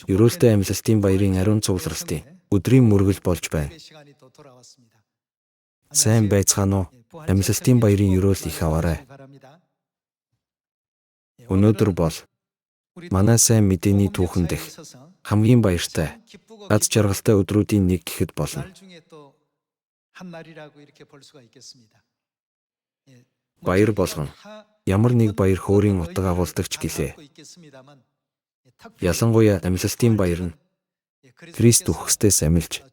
Ерөөлтэй амьлалтын баярын ариун цугларалтын өдрийн мөргөл болж байна. Сайн байцгаана уу? Амьлалтын баярын ерөөл их аваарай. Өнөөдөр бол манай сайн мэдээний түүхэн дэх хамгийн баяртай, аз жаргалтай өдрүүдийн нэг гэхэд болно. Баяр болгон ямар нэг баяр хөөрийн утга агуулдагч гэлээ. Ялангуяа амьлалтын баяр нь Христ үхсдээс амилж,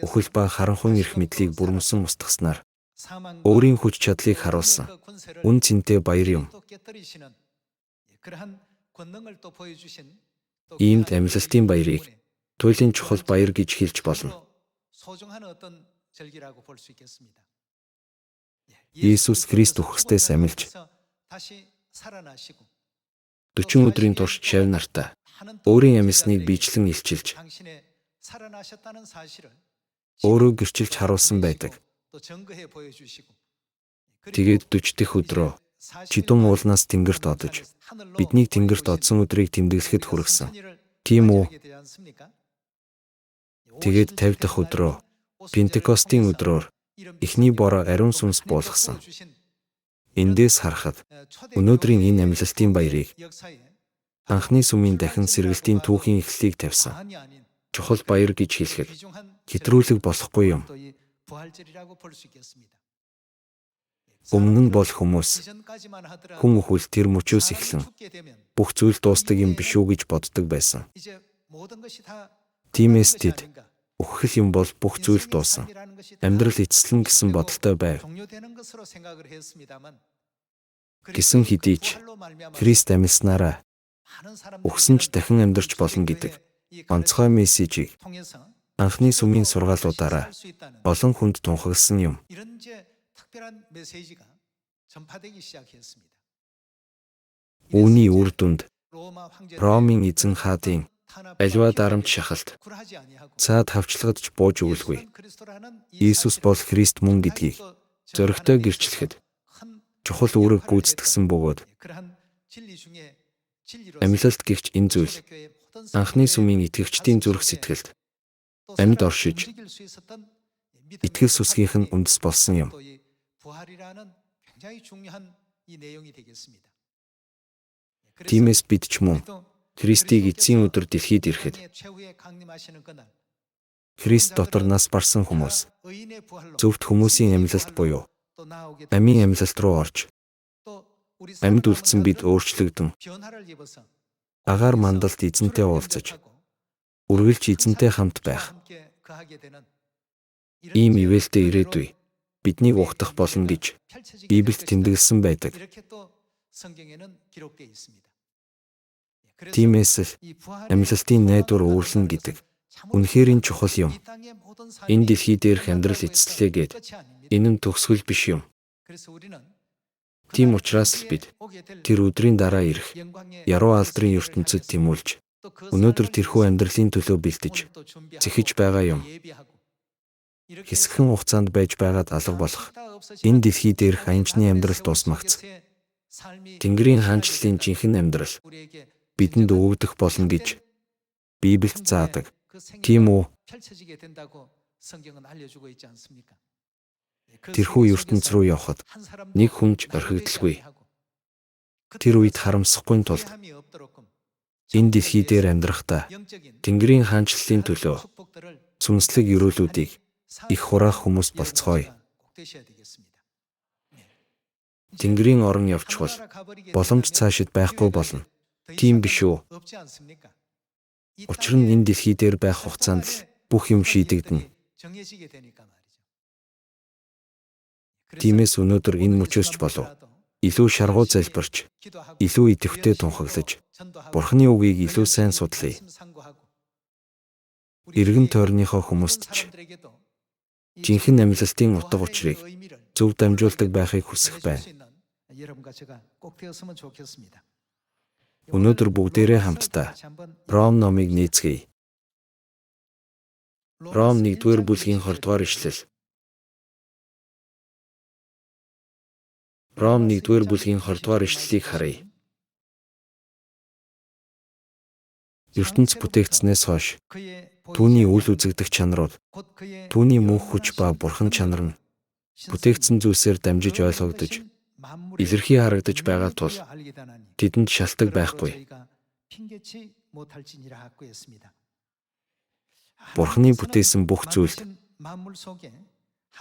үхэл ба харанхуйн эрх мэдлийг бүрмөсөн устгаснаар өөрийн хүч чадлыг харуулсан үн цэнтэй баяр юм. Иймд амьлалтын баярыг туйлын чухал баяр гэж хэлж болно. Иесус Христ үхсдээс амилж 40 өдрийн турш шавь нартаа өөрийн амьсныг биечлэн илчилж, өөрөө гэрчилж харуулсан байдаг. Тэгээд 40 дэх өдрөө чидүн уулнаас тэнгэрт одож, биднийг тэнгэрт одсон өдрийг тэмдэглэхэд хүргэсэн. Тийм үү? Тэгээд 50 дахь өдрөө Пентекостийн өдрөөр эхний бороо ариун сүнс буулгасан. Эндээс харахад өнөөдрийн энэ амьлалтын баярыг анхны сүмийн дахин сэргэлтийн түүхийн эхлэлийг тавьсан чухал баяр гэж хэлэхэд хэтрүүлэг болохгүй юм. Өмнө нь бол хүмүүс хүн өхвөл тэр мөчөөс эхлэн бүх зүйл дуустдаг юм биш үү гэж боддог байсан. Тиймээс тэд үхэл юм бол бүх зүйл дуусан, амьдрал эцэслэн гэсэн бодолтой байв. Гэсэн хэдий ч Христ амьснараа үхсэн ч дахин амьдарч болно гэдэг онцгой мессежийг анхны сүмийн сургаалуудаараа олон хүнд тунхагласан юм. Үүний үр дүнд Ромын эзэн хаадын аливаа дарамт шахалт цаад хавчлагадч бууж өгөлгүй. Иесус бол Христ мөн гэдгийг зоригтой гэрчлэхэд чухал үүрэг гүйцэтгсэн бөгөөд амьлалт гэгч энэ зүйл анхны сүмийн итгэгчдийн зүрх сэтгэлд амьд оршиж итгэл сүсгийнх нь үндэс болсон юм. Тиймээс бид ч мөн Христийг эцсийн өдөр дэлхийд ирэхэд Христ дотор нас барсан хүмүүс зөвхт хүмүүсийн амьлалт буюу амийн амьлалт руу орж амьд үлдсэн бид өөрчлөгдөн агаар мандалд эзэнтэй уулзаж үргэлж эзэнтэй хамт байх ийм ивэлтэй ирээдүй биднийг ухтах болно гэж Библиэд тэмдэглэсэн байдаг. Тиймээс л амьлалтын найдвар үүрлэн гэдэг үнэхээр нь чухал юм. Энэ дэлхий дээрх амьдрал эцэслээ гээд энэ нь төгсгөл биш юм. Тийм учраас л бид тэр өдрийн дараа ирэх яруу алдрын ертөнцид тэмүүлж өнөөдөр тэрхүү амьдралын төлөө бэлдэж зэхэж байгаа юм. Хэсэгхэн хугацаанд байж байгаад алга болох энэ дэлхий дээрх аянчны амьдрал дуусмагц. Тэнгэрийн хаанчлалын жинхэнэ амьдрал бидэнд өгөгдөх болно гэж Библиэд заадаг. Тийм үү? Тэрхүү ертөнц рүү явхад нэг хүн ч орхигдолгүй. Тэр үед харамсахгүй тулд энэ дэлхий дээр амьдрахдаа Тэнгэрийн хаанчлалын төлөө сүнслэг өрөөлүүдийг их хураах хүмүүс болцгоё. Тэнгэрийн орон явчихвал боломж цаашид байхгүй болно. Тийм биш үү? Учир нь энэ дэлхий дээр байх хугацаанд л бүх юм шийдэгдэнэ. Тиймээс өнөөдөр энэ мөчөөс ч болов илүү шаргуу залбирч, илүү идэвхтэй тунхаглаж, Бурхны үгийг илүү сайн судлая. Иргэн тойрныхоо хүмүүст ч жинхэнэ амьлалтын утга учирыг зөв дамжуулдаг байхыг хүсэх байна. Өнөөдөр бүгдээрээ хамтдаа Ром номыг нээцгээе. Ром 1-р бүлгийн 20-р ишлэл. Ром 1-р бүлгийн 20-р ишлэлийг харъя. ертөнц бүтээгдснээс хойш түүний үл үзэгдэх чанарууд, түүний мөнх хүч ба бурхан чанар нь бүтээгдсэн зүйлсээр дамжиж ойлгогдож, илэрхий харагдаж байгаа тул тэдэнд шалтгаан байхгүй. Бурханы бүтээсэн бүх зүйлд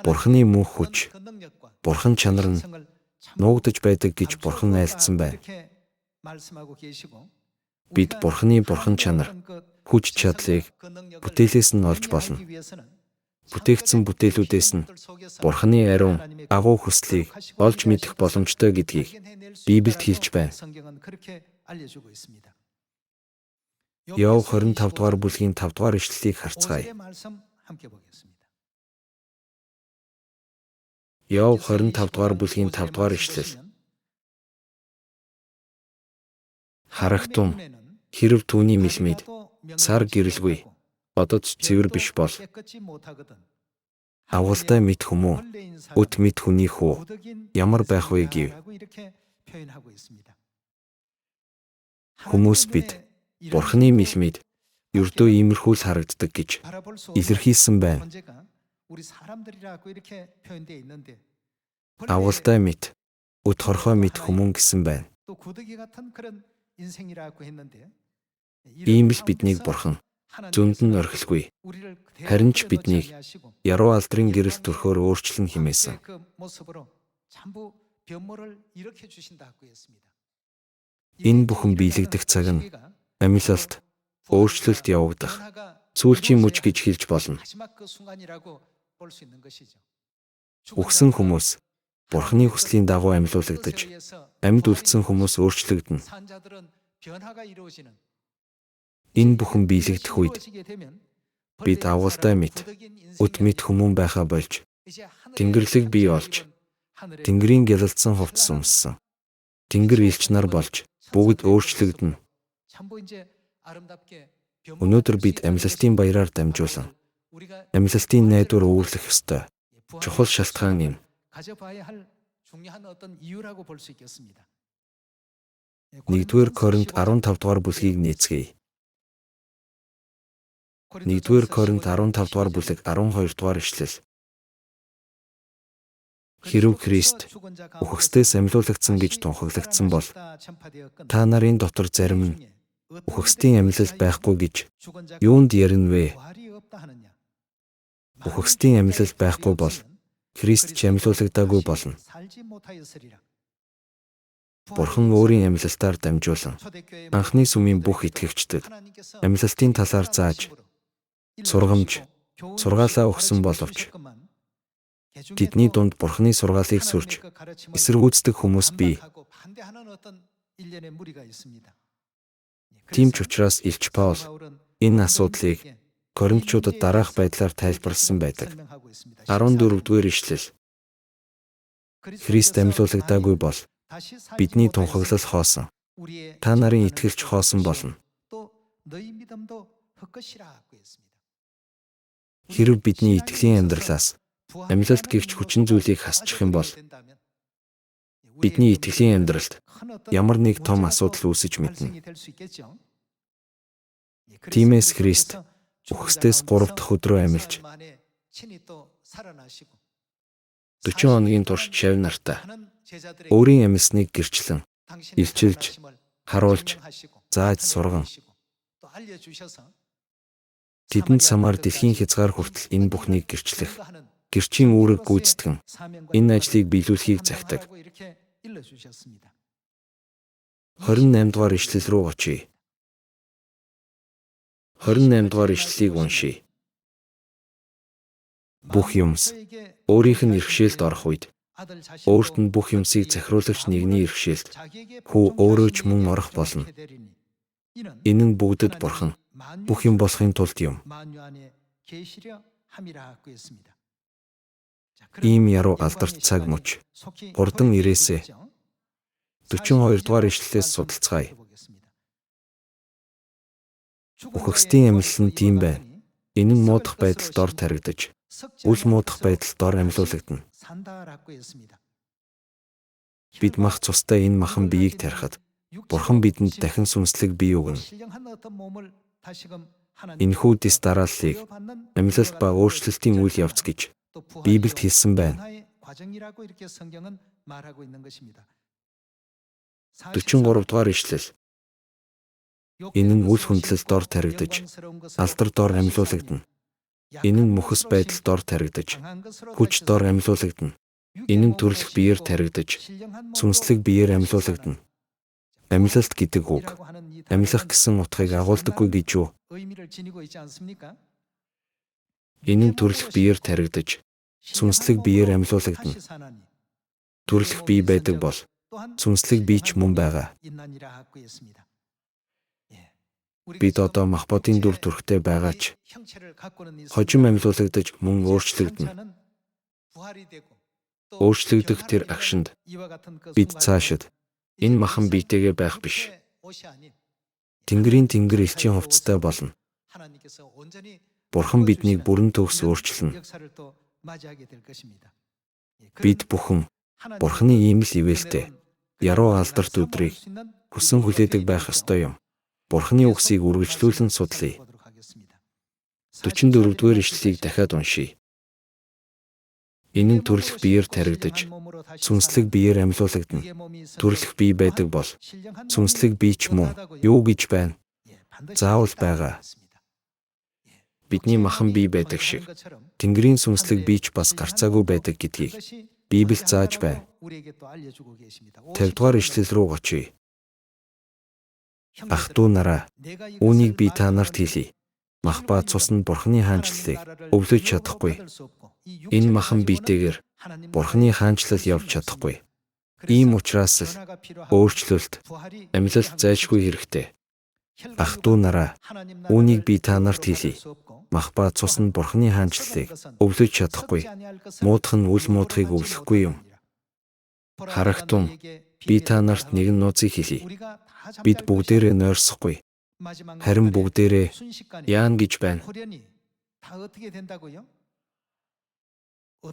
Бурханы мөнх хүч, бурхан чанар нь нуугдаж байдаг гэж Бурхан айлдсан байна. Бид Бурханы бурхан чанар, хүч чадлыг бүтээлээс нь олж болно. Бүтээгдсэн бүтээлүүдээс нь Бурханы ариун агуу хүслийг олж мэдэх боломжтой гэдгийг Библиэд хэлж байна. Йов 25 дугаар бүлгийн 5 дугаар ишлэлийг харцгаая. Йов 25 дугаар бүлгийн 5 дугаар ишлэл. Харагтун хэрв түүний мэлмид сар гэрэлгүй, одод цэвэр биш бол авгалтай мэд хүмүүн, өт мэд хүний хүү ямар байх вэ гэв. Хүмүүс бид Бурханы мэлмид ердөө иймэрхүү л харагддаг гэж илэрхийлсэн байна. Авгалтай мэд, өт хорхой мэд хүмүүн гэсэн байна. Ийм л биднийг Бурхан зөнд нь орхилгүй, харин ч биднийг яруу алдрын гэрэл төрхөөр өөрчлөн хэмээсэн. Энэ бүхэн биелэгдэх цаг нь амьлалт, өөрчлөлт явагдах, сүүлчийн мөч гэж хэлж болно. Үхсэн хүмүүс Бурханы хүслийн дагуу амьлуулагдаж, амьд үлдсэн хүмүүс өөрчлөгдөнө. Энэ бүхэн биелэгдэх үед бид авгалтай мэд, өт мэд хүмүүн байхаа болж, Тэнгэрлэг бий болж, Тэнгэрийн гялалзсан хувцас өмссөн, Тэнгэр элч нар болж, бүгд өөрчлөгдөнө. Өнөөдөр бид амьлалтын баяраар дамжуулан, амьлалтын найдвар өвөрлөх ёстой. Чухал шалтгаан юм. Нэгдүгээр Коринт 15 дугаар бүлгийг нээцгээе. Нэгдүгээр Коринт 15 дугаар бүлэг 12 дугаар ишлэл. Хэрв Христ үхэгсдээс амьлуулагдсан гэж тунхаглагдсан бол та нарын дотор зарим нь үхэгсдийн амьлал байхгүй гэж юунд ярина вэ? Үхэгсдийн амьлал байхгүй бол Христ ч амьлуулагдаагүй болно. Бурхан өөрийн амьлалтаар дамжуулан анхны сүмийн бүх итгэгчдэд амьлалтын талаар зааж, сургамж, сургаалаа өгсөн боловч тэдний дунд Бурханы сургаалыг сүрж эсэргүүцдэг хүмүүс бий. Тийм ч учраас Илч Паул энэ асуудлыг Коринтчуудад дараах байдлаар тайлбарласан байдаг. 14-р ишлэл. Христ амьлуулагдаагүй бол бидний тунхаглал хоосон, та нарын итгэлч хоосон болно. Хэрв бидний итгэлийн амьдралаас амьлалт гэгч хүчин зүйлийг хасчих юм бол бидний итгэлийн амьдралд ямар нэг том асуудал үүсэж мэднэ. Тиймээс Христ үхэгсдээс 3 дахь өдрөө амьлж 40 хоногийн турш шавь нартаа өөрийн амьсныг гэрчлэн, илчилж, харуулж, зааж сурган тэдэнд самаар дэлхийн хязгаар хүртэл энэ бүхнийг гэрчлэх, гэрчийн үүрэг гүйцэтгэн, энэ ажлыг биелүүлэхийг захидаг. 28 дугаар ишлэл рүү очие. 28 дугаар ишлэлийг уншийе. Бүх юмс өөрийнх нь иргэшээлд орох үед өөрт нь бүх юмсыг захируулагч нэгний иргэшээлд хүү өөрөө ч мөн орох болно. Энэ нь бүгдэд Бурхан бүх юм болохын тулд юм. Ийм яруу алдарт цаг мөч хурдан ирээсэ. 42 дугаар ишлэлээс судалцгаая. Үхэгсдийн амьлал нь тийм байна. Энэ нь муудах байдалд ор таригдаж, үл муудах байдалд ор амьлуулагдана. Бид мах цустай энэ махан биеийг тарихад Бурхан бидэнд дахин сүнслэг бие өгнө. Энэхүү дэс дарааллыг амьлалт ба өөрчлөлтийн үйл явц гэж Библиэд хэлсэн байна. 43 дугаар ишлэл. Энэ нь үл хүндлэл дор таригдаж, алдар дор амьлуулагдана. Энэ нь мөхөс байдал дор таригдаж, хүч дор амьлуулагдана. Энэ нь төрлөх биеэр таригдаж, сүнслэг биеэр амьлуулагдана. Амьлалт гэдэг үг, амьлах гэсэн утгыг агуулдаггүй гэж юу? Энэ нь төрлөх биеэр таригдаж, сүнслэг биеэр амьлуулагдана. Төрлөх бие байдаг бол сүнслэг бие ч мөн байгаа. Бид одоо мах бодийн дүр төрхтэй байгаа ч хожим амьлуулагдаж мөн өөрчлөгдөнө. Өөрчлөгдөх тэр агшинд бид цаашид энэ махан биетэйгээ байх биш. Тэнгэрийн тэнгэр элчийн хувцастай болно. Бурхан биднийг бүрэн төгс өөрчилнө. Бид бүхэн Бурханы ийм л ивэлтэй, яруу алдарт өдрийг хүсэн хүлээдэг байх ёстой юм. Бурханы үгсийг үргэлжлүүлэн судлая. 44 дугаар ишлэлийг дахиад уншийе. Энэ нь төрлөх биеэр таригдаж, сүнслэг биеэр амьлуулагдана. Төрлөх бие байдаг бол сүнслэг бие ч мөн юу гэж байна? Заавал байгаа. Бидний махан бие байдаг шиг Тэнгэрийн сүнслэг бие ч бас гарцаагүй байдаг гэдгийг Библи зааж байна. 50 дугаар ишлэл рүү очие. Ах トゥ нараа, үүнийг би та нарт хэлье. Мах ба цус нь Бурханы хаанчлалыг өвлөж чадахгүй. Энэ махан биетэйгээр Бурханы хаанчлал явж чадахгүй. Ийм учраас л өөрчлөлт, амьлалт зайлшгүй хэрэгтэй. Ах トゥ нараа, үүнийг би та нарт хэлье. Мах ба цус нь Бурханы хаанчлалыг өвлөж чадахгүй. Муудах нь үл муудахыг өвлөхгүй юм. Харагтун, би та нарт нэгэн нууцыг хэлье. Бид бүгдээрээ нойрсохгүй. Харин бүгдээрээ яан гэж байна.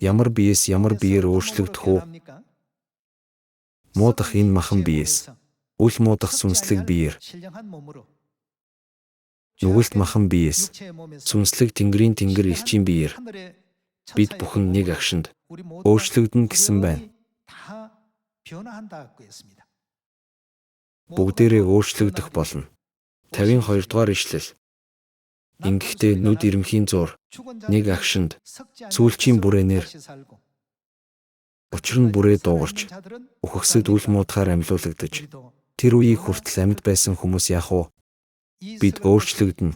Ямар биеэс ямар биеэр өөрчлөгдөх үү? Муудах энэ махан биеэс, үл муудах сүнслэг биеэр. Нүгэлт махан биеэс, сүнслэг Тэнгэрийн тэнгэр элчийн биеэр. Бид бүхэн нэг агшинд өөрчлөгдөн гэсэн байна. Бүгдээрээ өөрчлөгдөх болно. 52 дугаар ишлэл. Ингэхдээ нүд ирмхийн зуур нэг агшинд сүүлчийн бүрээнээр учир нь бүрээ дуугарч үхэгсэд үл муудахаар амьлуулагдаж тэр үеийг хүртэл амьд байсан хүмүүс яах вэ? Бид өөрчлөгдөнө.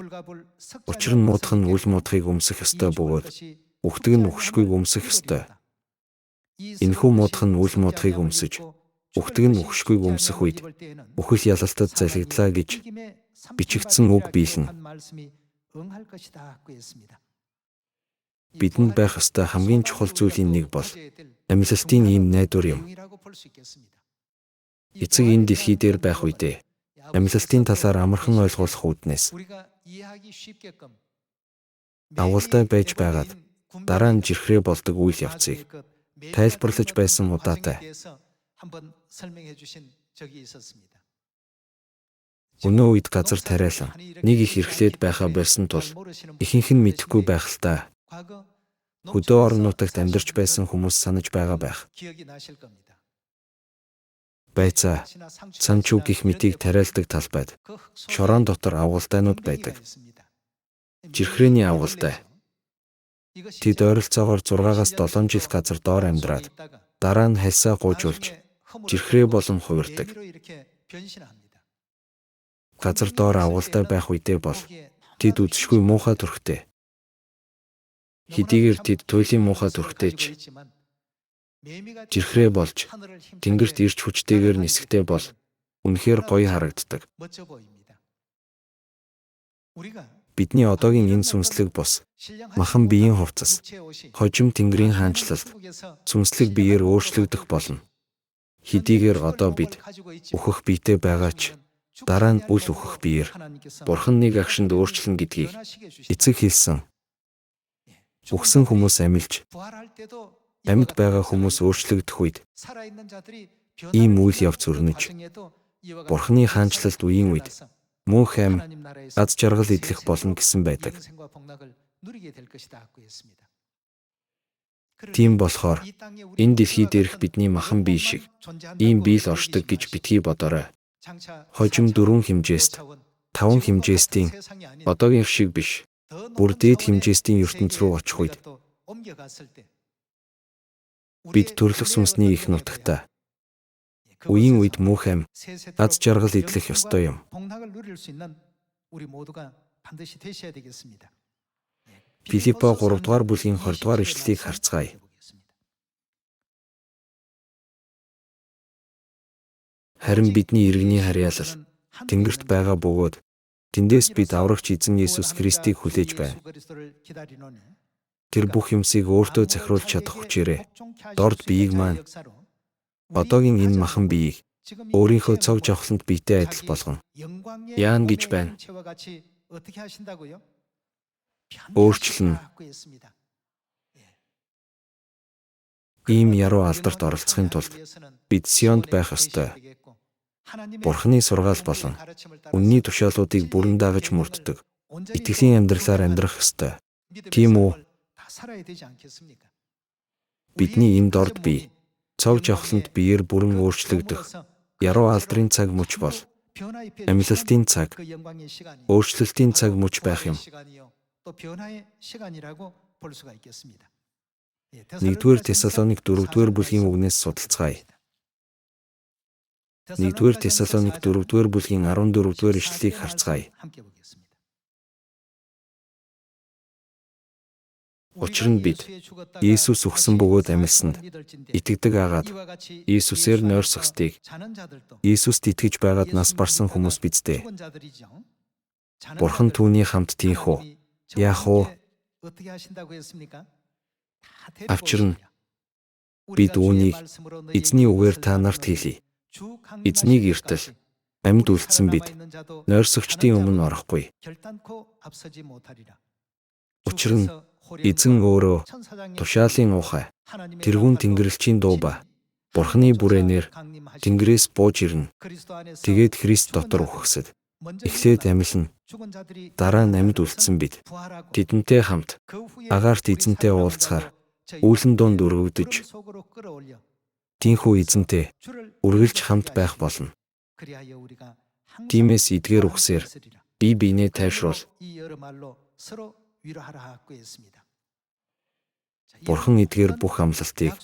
Учир нь муудах нь үл муудахыг өмсөх ёстой бөгөөд үхдэг нь үхшгүйг өмсөх ёстой. Энэхүү муудах нь үл муудахыг өмсөж үхдэг нь үхшгүйг өмсөх үед үхэл ялалтад залгидлаа гэж бичигдсэн үг биелнэ. Бидэнд байх ёстой хамгийн чухал зүйлийн нэг бол амьлалтын ийм найдвар юм. Эцэг энэ дэлхий дээр байх үедээ амьлалтын талаар амархан ойлгуулах үүднээс агуултай байж байгаад дараа нь жирхрээ болдог үйл явцыг тайлбарлаж байсан удаатай. Өнөө үед газар тариалан нэг их эрхлээд байхаа барьсан тул ихэнх нь мэдэхгүй байх л та. Хөдөө орон нутагт амьдарч байсан хүмүүс санаж байгаа байх. Байцаа, санчуу гих мэтийг тариалдаг талбайд шорон дотор агуултайнууд байдаг. Жирхрээний агуултай. Тэд ойролцоогоор 6-аас 7 жил газар доор амьдраад дараа нь хальсаа гуйжуулж жирхрээ болон хувирдаг. Газар доор агуултай байх үедээ бол тэд үдэшгүй муухай төрхтэй. Хэдийгээр тэд туйлын муухай төрхтэй ч жирхрээ болж тэнгэрт ирч хүчтэйгээр нисэхтэй бол үнэхээр гоё харагддаг. Бидний одоогийн энэ сүнслэг бус махан биеийн хувцас хожим Тэнгэрийн хаанчлалд сүнслэг биеэр өөрчлөгдөх болно. Хэдийгээр одоо бид үхэх биетэй байгаа ч дараа нь үл үхэх биеэр Бурхан нэг агшинд өөрчлөн гэдгийг эцэг хэлсэн. Үхсэн хүмүүс амилж амьд байгаа хүмүүс өөрчлөгдөх үед ийм үйл явц өрнөж Бурханы хаанчлалд үеийн үед мөнх ам, аз жаргал идэх болно гэсэн байдаг. Тийм болохоор энэ дэлхий дээрх бидний махан бие шиг ийм бие л оршдог гэж битгий бодорой. Хожим 4 хэмжээст, 5 хэмжээстийн одоогийн шиг биш, бүр дээд хэмжээстийн ертөнц рүү очих үед бид төрлөх сүнсний их нутагтаа үеийн үед мөнх ам, аз жаргал идэх ёстой юм. Филиппо 3 дугаар бүлгийн 20 дугаар ишлэлийг харцгаая. Харин бидний иргэний харьяалал Тэнгэрт байгаа бөгөөд тэндээс бид аврагч эзэн Есүс Христийг хүлээж байна. Тэр бүх юмсыг өөртөө захируулж чадах хүчээрээ дорд биеийг маань одоогийн энэ махан биеийг өөрийнхөө цог жавхланд биетэй адил болгон яан гэж байна. Өөрчлөн ийм яруу алдарт оролцохын тулд бид Сионд байх ёстой. Бурхны сургаал болон үнний тушаалуудыг бүрэн дагаж мөрддөг итгэлийн амьдралаар амьдрах ёстой. Тийм үү? Бидний энэ дорд бие цог жавхланд биеэр бүрэн өөрчлөгдөх яруу алдрын цаг мөч бол амьлалтын цаг, өөрчлөлтийн цаг мөч байх юм. 1-р Тесалоник 4-р бүлгийн үгнээс судалцгаая. 1-р Тесалоник 4-р бүлгийн 14-р ишлэлийг харцгаая. Учир нь бид Иесус үхсэн бөгөөд амьлсанд итгэдэг агаад Иесусээр нойрсохстыг Иесуст итгэж байгаад нас барсан хүмүүс биз дээ. Бурхан түүний хамт тийхүү яах вэ? Авчир нь бид үүнийг эзний үгээр та нарт хэлье. Эзнийг эртэл амьд үлдсэн бид нойрсогчдын өмнө орохгүй. Учир нь эзэн өөрөө тушаалын ухай, тэргүүн тэнгэрлэгчийн дуу ба Бурханы бүрээнээр Тэнгэрээс бууж ирнэ. Тэгээд Христ дотор үхсэд эхлээд амьлна. Дараа нь амьд үлдсэн бид тэдэнтэй хамт агаарт эзэнтэй уулзахаар үүлэн донд өргөгдөж тийнхүү эзэнтэй үргэлж хамт байх болно. Тиймээс эдгээр үхсээр бие биенээ тайвшруул. Бурхан эдгээр бүх амлалтыг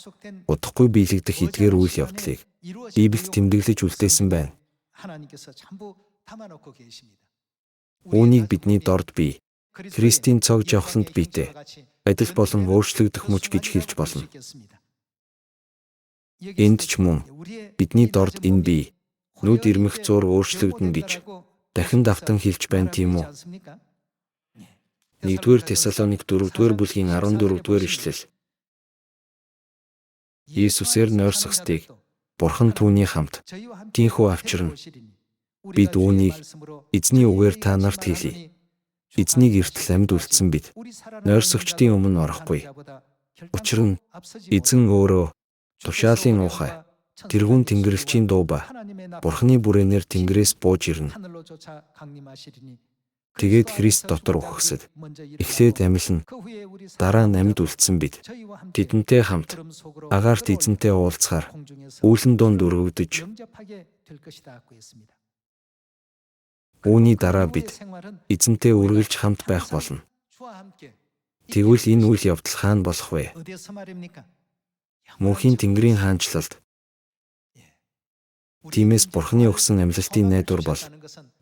удахгүй биелэгдэх эдгээр үйл явдлыг Библиэд тэмдэглэж үлдээсэн байна. Үүнийг бидний дорд бие Христийн цог жавхланд биетэй адил болон өөрчлөгдөх мөч гэж хэлж болно. Энд ч мөн бидний дорд энэ бие нүд ирмэх зуур өөрчлөгдөн гэж дахин давтан хэлж байна тийм үү? 1-р Тесалоник 4-р бүлгийн 14-р ишлэл. Иесусээр нойрсохстыг Бурхан түүний хамт тийхүү авчирна. Бид үүнийг эзний үгээр та нарт хэлье. Эзнийг эртэл амьд үлдсэн бид нойрсогчдын өмнө орохгүй. Учир нь эзэн өөрөө тушаалын ухай, тэргүүн тэнгэрлэгчийн дуу ба Бурханы бүрээнээр Тэнгэрээс бууж ирнэ. Тэгээд Христ дотор үхсэд эхлээд амьлна. Дараа нь амьд үлдсэн бид тэдэнтэй хамт агаарт эзэнтэй уулзахаар үүлэн донд өргөгдөж үүний дараа бид эзэнтэй үргэлж хамт байх болно. Тэгвэл энэ үйл явдал хаана болох вэ? Мөнхийн Тэнгэрийн хаанчлалд. Тиймээс Бурханы өгсөн амьлалтын найдвар бол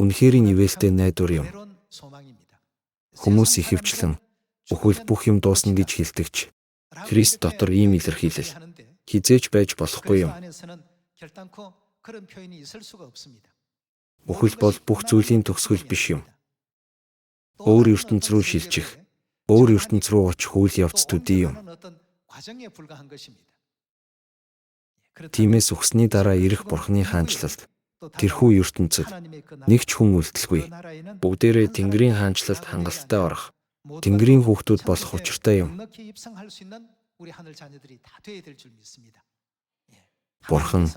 үнэхээр ивэлтэй найдвар юм. Хүмүүс ихэвчлэн өхвөл бүх юм дуусна гэж хэлдэгч Христ дотор ийм илэрхийлэл хизээж байж болохгүй юм. Өхвөл бол бүх зүйлийн төгсгөл биш юм. Өөр ертөнц рүү шилжих, өөр ертөнц рүү очих үйл явц төдий юм. Тиймээс үхсний дараа ирэх Бурханы хаанчлалд тэрхүү ертөнцид нэг ч хүн үлдэлгүй. Бүгдээрээ Тэнгэрийн хаанчлалд хангалттай орох, Тэнгэрийн хүүхдүүд болох учиртай юм. Бурхан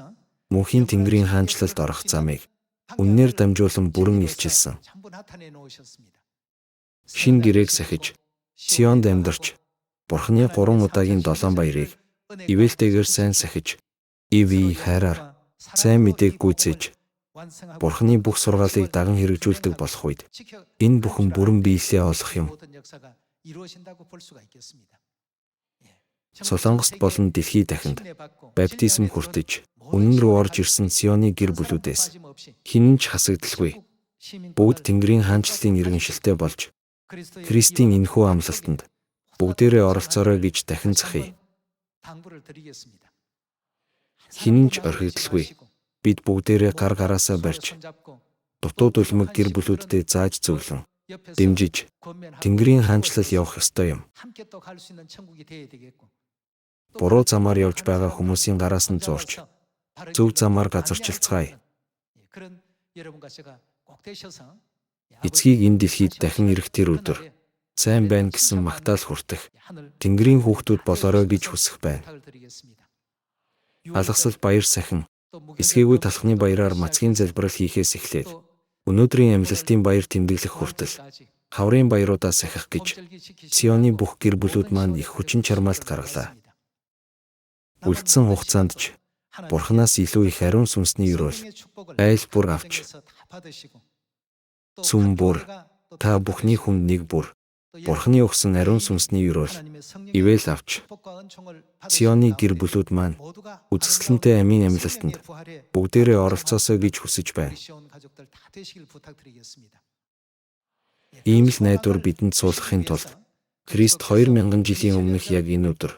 мөнхийн Тэнгэрийн хаанчлалд орох замыг үннээр дамжуулан бүрэн илчилсэн. Шин гэрээг сахиж, Сионд амьдарч, Бурхны 3 удаагийн 7 баярыг ивэлтэйгээр сайн сахиж, ивий хайраар сайн мэдээг гүйцээж, Бурхны бүх сургаалыг даган хэрэгжүүлдэг болох үед энэ бүхэн бүрэн биелээ олох юм. Солонгост болон дэлхий дахинд баптизм хүртэж, үнэн рүү орж ирсэн Сионы гэр бүлүүдээс хэн ч хасагдaltaгүй. Бүгд Тэнгэрийн хаанчлалын иргэншилтэй болж, Христийн энэхүү амлалтанд бүгдээрээ оролцоорой гэж дахин захий. Хэн ч орхигдaltaгүй. Бид бүгдээрээ гар гараасаа барьж, дутууд үлмэг гэр бүлүүддээ зааж зөвлөн, дэмжиж, Тэнгэрийн хаанчлал явах ёстой юм. Буруу замаар явж байгаа хүмүүсийн гараас нь зурч, зөв замаар газарчилцгаая. Эцгийг энэ дэлхийд дахин ирэх тэр өдөр сайн байна гэсэн магтаал хүртэх Тэнгэрийн хүүхдүүд болоорой гэж хүсэх байна. Алгасал баяр сахин, эсгээгүй талхны баяраар мацгийн залбирал хийхээс эхлээд өнөөдрийн амьлалтын баяр тэмдэглэх хүртэл хаврын баяруудаа сахих гэж Сионы бүх гэр бүлүүд маань их хүчин чармаалт гаргалаа. Үлдсэн хугацаанд ч Бурханаас илүү их ариун сүнсний өрөөл айл бүр авч, сүм бүр, та бүхний хүнд нэг бүр Бурхны өгсөн ариун сүнсний өрөөл ивэл авч, Сионы гэр бүлүүд маань үзэсгэлэнтэй амийн амьлалтанд бүгдээрээ оролцоосоо гэж хүсэж байна. Ийм л найдвар бидэнд суулгахын тулд Христ 2000 жилийн өмнөх яг энэ өдөр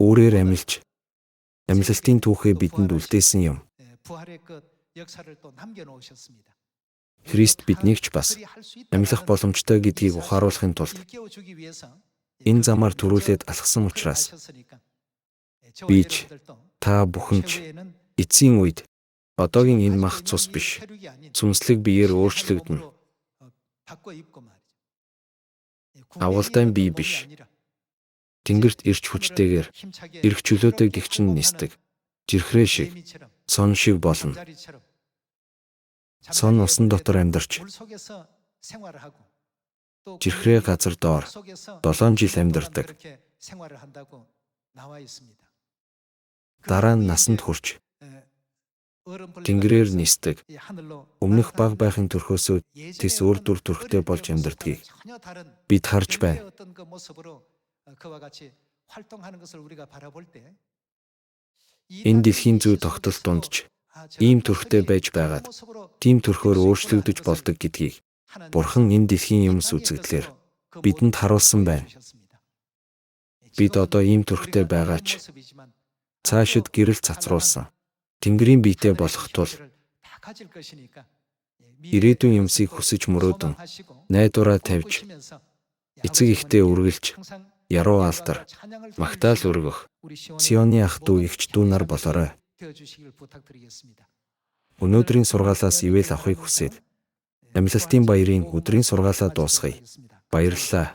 өөрөөр амилж, амьлалтын түүхээ бидэнд үлдээсэн юм. Христ биднийг ч бас амьлах боломжтой гэдгийг ухааруулахын тулд энэ замаар төрүүлээд алхсан учраас би ч, та бүхэн ч эцсийн үед одоогийн энэ мах цус биш, сүнслэг биеэр өөрчлөгдөнө. Авгалтай бие биш. Тэнгэрт ирч хүчтэйгээр эрх чөлөөтэй гэгчин нисдэг, жирхрээ шиг, сон шиг болно. Сон усан дотор амьдарч, жирхрээ газар доор 7 жил амьдардаг. Дараа нь насанд хүрч, Тэнгэрээр нисдэг, өмнөх баг байхын төрхөөсөө тэс өөр дүр төрхтэй болж амьдардгийг бид харж байна. Энэ дэлхийн зүй тогтол дунд ч ийм төрхтэй байж байгаад тийм төрхөөр өөрчлөгдөж болдог гэдгийг Бурхан энэ дэлхийн юмс үзэгдлэр бидэнд харуулсан байна. Бид одоо ийм төрхтэй байгаа ч цаашид гэрэл цацруулсан Тэнгэрийн биетэй болох тул ирээдүйн юмсыг хүсэж мөрөөдөн найдвараа тавьж, эцэг ихтэй үргэлж, яруу алдар, магтаал өргөх Сионы ах дүү эгч дүү нар болоорой. Өнөөдрийн сургаалаас ивэл авахыг хүсээд, амьлалтын баярын өдрийн сургаалаа дуусгая. Баярлалаа.